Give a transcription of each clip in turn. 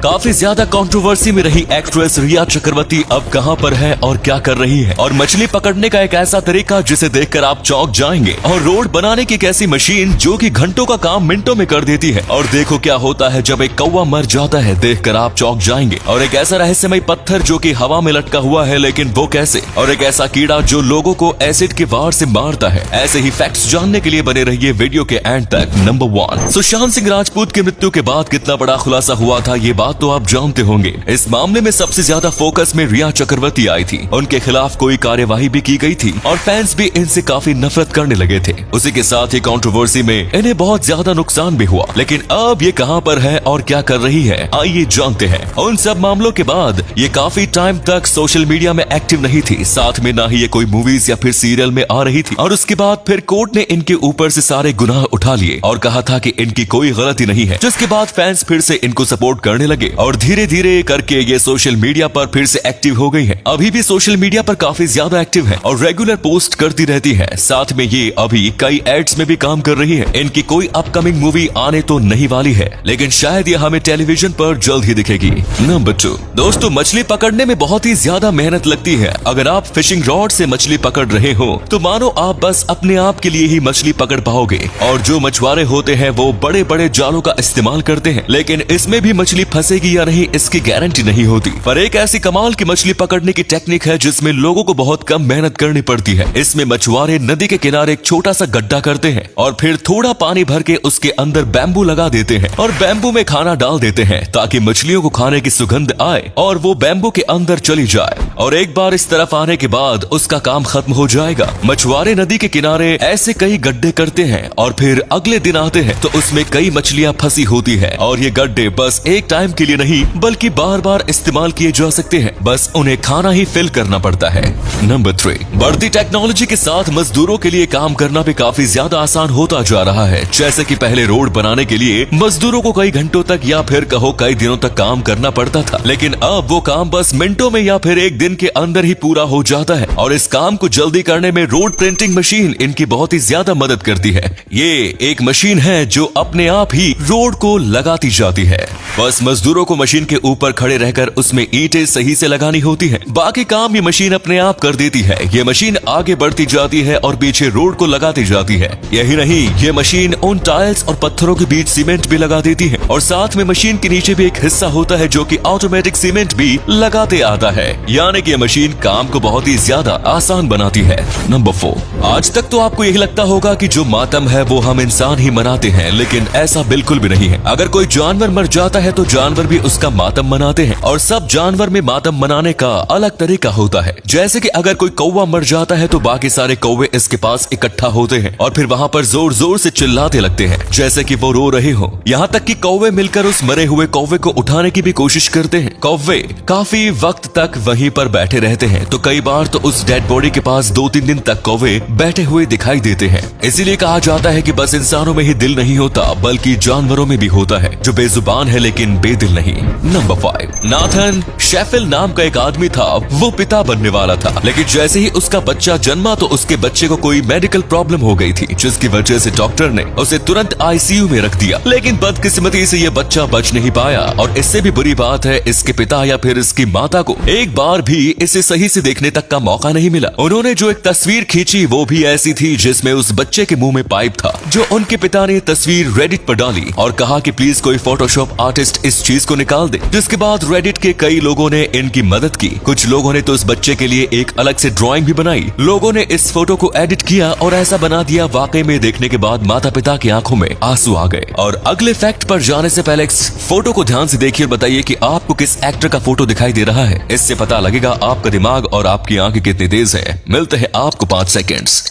काफी ज्यादा कंट्रोवर्सी में रही एक्ट्रेस रिया चक्रवर्ती अब कहां पर है और क्या कर रही है, और मछली पकड़ने का एक ऐसा तरीका जिसे देखकर आप चौंक जाएंगे, और रोड बनाने की एक ऐसी मशीन जो कि घंटों का काम मिनटों में कर देती है, और देखो क्या होता है जब एक कौवा मर जाता है, देखकर आप चौंक जाएंगे, और एक ऐसा रहस्यमय पत्थर जो कि हवा में लटका हुआ है लेकिन वो कैसे, और एक ऐसा कीड़ा जो लोगों को एसिड के वार से मारता है। ऐसे ही फैक्ट्स जानने के लिए बने रहिए वीडियो के एंड तक। नंबर 1, सुशांत सिंह राजपूत की मृत्यु के बाद कितना बड़ा खुलासा हुआ था ये बात तो आप जानते होंगे। इस मामले में सबसे ज्यादा फोकस में रिया चक्रवर्ती आई थी। उनके खिलाफ कोई कार्यवाही भी की गई थी और फैंस भी इनसे काफी नफरत करने लगे थे। उसी के साथ ही कंट्रोवर्सी में इन्हें बहुत ज्यादा नुकसान भी हुआ। लेकिन अब ये कहां पर है और क्या कर रही है, आइए जानते हैं। उन सब मामलों के बाद ये काफी टाइम तक सोशल मीडिया में एक्टिव नहीं थी, साथ में ना ही ये कोई मूवीज या फिर सीरियल में आ रही थी, और उसके बाद फिर कोर्ट ने इनके ऊपर से सारे गुनाह उठा लिए और कहा था कि इनकी कोई गलती नहीं है, जिसके बाद फैंस फिर से इनको सपोर्ट करने लगे और धीरे धीरे करके ये सोशल मीडिया पर फिर से एक्टिव हो गई है। अभी भी सोशल मीडिया पर काफी ज्यादा एक्टिव है और रेगुलर पोस्ट करती रहती है। साथ में ये अभी कई एड्स में भी काम कर रही है। इनकी कोई अपकमिंग मूवी आने तो नहीं वाली है, लेकिन शायद ये हमें टेलीविजन पर जल्द ही दिखेगी। नंबर 2, दोस्तों मछली पकड़ने में बहुत ही ज्यादा मेहनत लगती है। अगर आप फिशिंग रॉड से मछली पकड़ रहे हो तो मानो आप बस अपने आप के लिए ही मछली पकड़ पाओगे, और जो मछुआरे होते हैं वो बड़े बड़े जालों का इस्तेमाल करते हैं, लेकिन इसमें भी मछली फंसेगी या नहीं इसकी गारंटी नहीं होती। पर एक ऐसी कमाल की मछली पकड़ने की टेक्निक है जिसमें लोगों को बहुत कम मेहनत करनी पड़ती है। इसमें मछुआरे नदी के किनारे एक छोटा सा गड्ढा करते हैं और फिर थोड़ा पानी भर के उसके अंदर बैम्बू लगा देते हैं और बैम्बू में खाना डाल देते हैं ताकि मछलियों को खाने की सुगंध आए और वो बैम्बू के अंदर चली जाए, और एक बार इस तरफ आने के बाद उसका काम खत्म हो जाएगा। मछुआरे नदी के किनारे ऐसे कई गड्ढे करते हैं और फिर अगले दिन आते हैं तो उसमें कई मछलियां फंसी होती है, और ये गड्ढे बस एक टाइम के लिए नहीं बल्कि बार बार इस्तेमाल किए जा सकते हैं, बस उन्हें खाना ही फिल करना पड़ता है। नंबर 3, बढ़ती टेक्नोलॉजी के साथ मजदूरों के लिए काम करना भी काफी ज्यादा आसान होता जा रहा है। जैसे कि पहले रोड बनाने के लिए मजदूरों को कई घंटों तक या फिर कहो कई दिनों तक काम करना पड़ता था, लेकिन अब वो काम बस मिनटों में या फिर एक दिन के अंदर ही पूरा हो जाता है, और इस काम को जल्दी करने में रोड प्रिंटिंग मशीन इनकी बहुत ही ज्यादा मदद करती है। ये एक मशीन है जो अपने आप ही रोड को लगाती जाती है। बस मजदूरों को मशीन के ऊपर खड़े रहकर उसमें ईंटें सही से लगानी होती है, बाकी काम ये मशीन अपने आप कर देती है। ये मशीन आगे बढ़ती जाती है और पीछे रोड को लगाती जाती है। यही नहीं, ये मशीन उन टाइल्स और पत्थरों के बीच सीमेंट भी लगा देती है, और साथ में मशीन के नीचे भी एक हिस्सा होता है जो कि ऑटोमेटिक सीमेंट भी लगाते आता है, यानी कि ये मशीन काम को बहुत ही ज्यादा आसान बनाती है। नंबर 4, आज तक तो आपको यही लगता होगा कि जो मातम है वो हम इंसान ही मनाते हैं, लेकिन ऐसा बिल्कुल भी नहीं है। अगर कोई जानवर मर जाता है तो जानवर भी उसका मातम मनाते हैं, और सब जानवर में मातम मनाने का अलग तरीका होता है। जैसे कि अगर कोई कौवा मर जाता है तो बाकी सारे कौवे इसके पास इकट्ठा होते हैं और फिर वहाँ पर जोर जोर से चिल्लाते लगते हैं जैसे कि वो रो रहे हो। यहाँ तक कि कौवे मिलकर उस मरे हुए कौवे को उठाने की भी कोशिश करते हैं। कौवे काफी वक्त तक वहीं पर बैठे रहते हैं, तो कई बार तो उस डेड बॉडी के पास 2-3 दिन तक कौवे बैठे हुए दिखाई देते हैं। इसीलिए कहा जाता है कि बस इंसानों में ही दिल नहीं होता बल्कि जानवरों में भी होता है, जो बेजुबान है लेकिन बेदिल नहीं। नंबर 5, नाथन शेफिल नाम का एक आदमी था। वो पिता बनने वाला था, लेकिन जैसे ही उसका बच्चा जन्मा तो उसके बच्चे को कोई मेडिकल प्रॉब्लम हो गई थी, जिसकी वजह से डॉक्टर ने उसे तुरंत आईसीयू में रख दिया। लेकिन बदकिस्मती से ये बच्चा बच नहीं पाया, और इससे भी बुरी बात है इसके पिता या फिर इसकी माता को एक बार भी इसे सही से देखने तक का मौका नहीं मिला। उन्होंने जो एक तस्वीर खींची वो भी ऐसी थी जिसमें उस बच्चे के मुंह में पाइप था, जो उनके पिता ने तस्वीर रेडिट पर डाली और कहा कि प्लीज कोई फोटोशॉप आर्टिस्ट इस चीज को निकाल दे। जिसके बाद रेडिट के कई लोगों ने इनकी मदद की। कुछ लोगों ने तो उस बच्चे के लिए एक अलग से ड्राइंग भी बनाई। लोगों ने इस फोटो को एडिट किया और ऐसा बना दिया, वाकई में देखने के बाद माता पिता की आंखों में आंसू आ गए। और अगले फैक्ट पर जाने से पहले इस फोटो को ध्यान से देखिए और बताइए कि आपको किस एक्टर का फोटो दिखाई दे रहा है। इससे पता लगेगा आपका दिमाग और आपकी आंखें कितनी तेज है। मिलते हैं आपको 5 सेकेंड्स।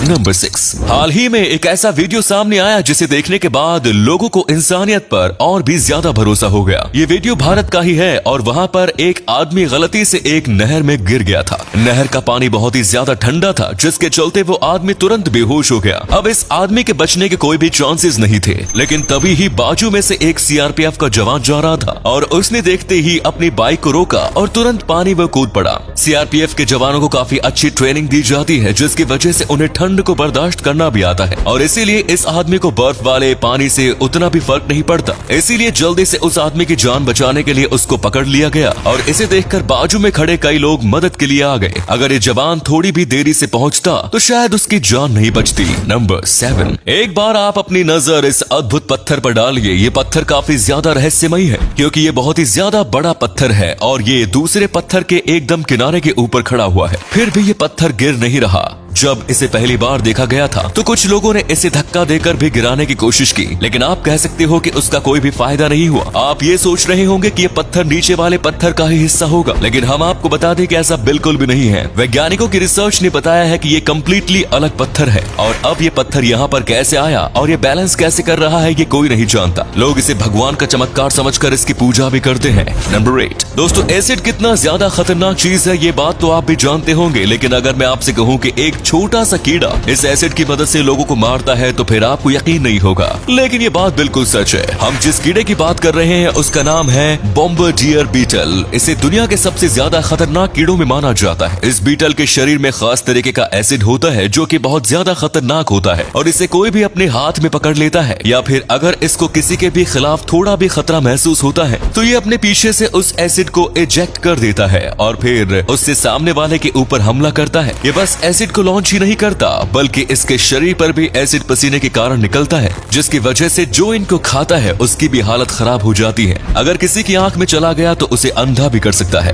नंबर 6, हाल ही में एक ऐसा वीडियो सामने आया जिसे देखने के बाद लोगों को इंसानियत पर और भी ज्यादा भरोसा हो गया। ये वीडियो भारत का ही है और वहाँ पर एक आदमी गलती से एक नहर में गिर गया था। नहर का पानी बहुत ही ज्यादा ठंडा था, जिसके चलते वो आदमी तुरंत बेहोश हो गया। अब इस आदमी के बचने के कोई भी चांसेस नहीं थे, लेकिन तभी ही बाजू में से एक सीआरपीएफ का जवान जा रहा था और उसने देखते ही अपनी बाइक को रोका और तुरंत पानी में कूद पड़ा। सीआरपीएफ के जवानों को काफी अच्छी ट्रेनिंग दी जाती है, जिसकी वजह से उन्हें ठंड को बर्दाश्त करना भी आता है और इसीलिए इस आदमी को बर्फ वाले पानी से उतना भी फर्क नहीं पड़ता। इसीलिए जल्दी से उस आदमी की जान बचाने के लिए उसको पकड़ लिया गया और इसे देखकर बाजू में खड़े कई लोग मदद के लिए आ गए। अगर ये जवान थोड़ी भी देरी से पहुंचता तो शायद उसकी जान नहीं बचती। नंबर 7, एक बार आप अपनी नजर इस अद्भुत पत्थर पर डालिए। ये पत्थर काफी ज्यादा रहस्यमयी है क्योंकि ये बहुत ही ज्यादा बड़ा पत्थर है और ये दूसरे पत्थर के एकदम किनारे के ऊपर खड़ा हुआ है। फिर भी ये पत्थर गिर नहीं रहा। जब इसे पहली बार देखा गया था तो कुछ लोगों ने इसे धक्का देकर भी गिराने की कोशिश की, लेकिन आप कह सकते हो कि उसका कोई भी फायदा नहीं हुआ। आप ये सोच रहे होंगे कि ये पत्थर नीचे वाले पत्थर का ही हिस्सा होगा, लेकिन हम आपको बता दें कि ऐसा बिल्कुल भी नहीं है। वैज्ञानिकों की रिसर्च ने बताया है कि ये कम्प्लीटली अलग पत्थर है और अब ये पत्थर यहाँ पर कैसे आया और ये बैलेंस कैसे कर रहा है ये कोई नहीं जानता। लोग इसे भगवान का चमत्कार समझकर इसकी पूजा भी करते हैं। नंबर 8, दोस्तों एसिड कितना ज्यादा खतरनाक चीज है ये बात तो आप भी जानते होंगे, लेकिन अगर मैं आपसे कहूँ कि एक छोटा सा कीड़ा इस एसिड की मदद से लोगों को मारता है तो फिर आपको यकीन नहीं होगा, लेकिन ये बात बिल्कुल सच है। हम जिस कीड़े की बात कर रहे हैं उसका नाम है बॉम्बार्डियर बीटल। इसे दुनिया के सबसे ज्यादा खतरनाक कीड़ों में माना जाता है। इस बीटल के शरीर में खास तरीके का एसिड होता है जो कि बहुत ज्यादा खतरनाक होता है और इसे कोई भी अपने हाथ में पकड़ लेता है या फिर अगर इसको किसी के भी खिलाफ थोड़ा भी खतरा महसूस होता है तो ये अपने पीछे से उस एसिड को इजेक्ट कर देता है और फिर उससे सामने वाले के ऊपर हमला करता है। ये बस एसिड को लॉन्च ही नहीं करता बल्कि इसके शरीर पर भी एसिड पसीने के कारण निकलता है, जिसकी वजह से जो इनको खाता है उसकी भी हालत खराब हो जाती है। अगर किसी की आंख में चला गया तो उसे अंधा भी कर सकता है।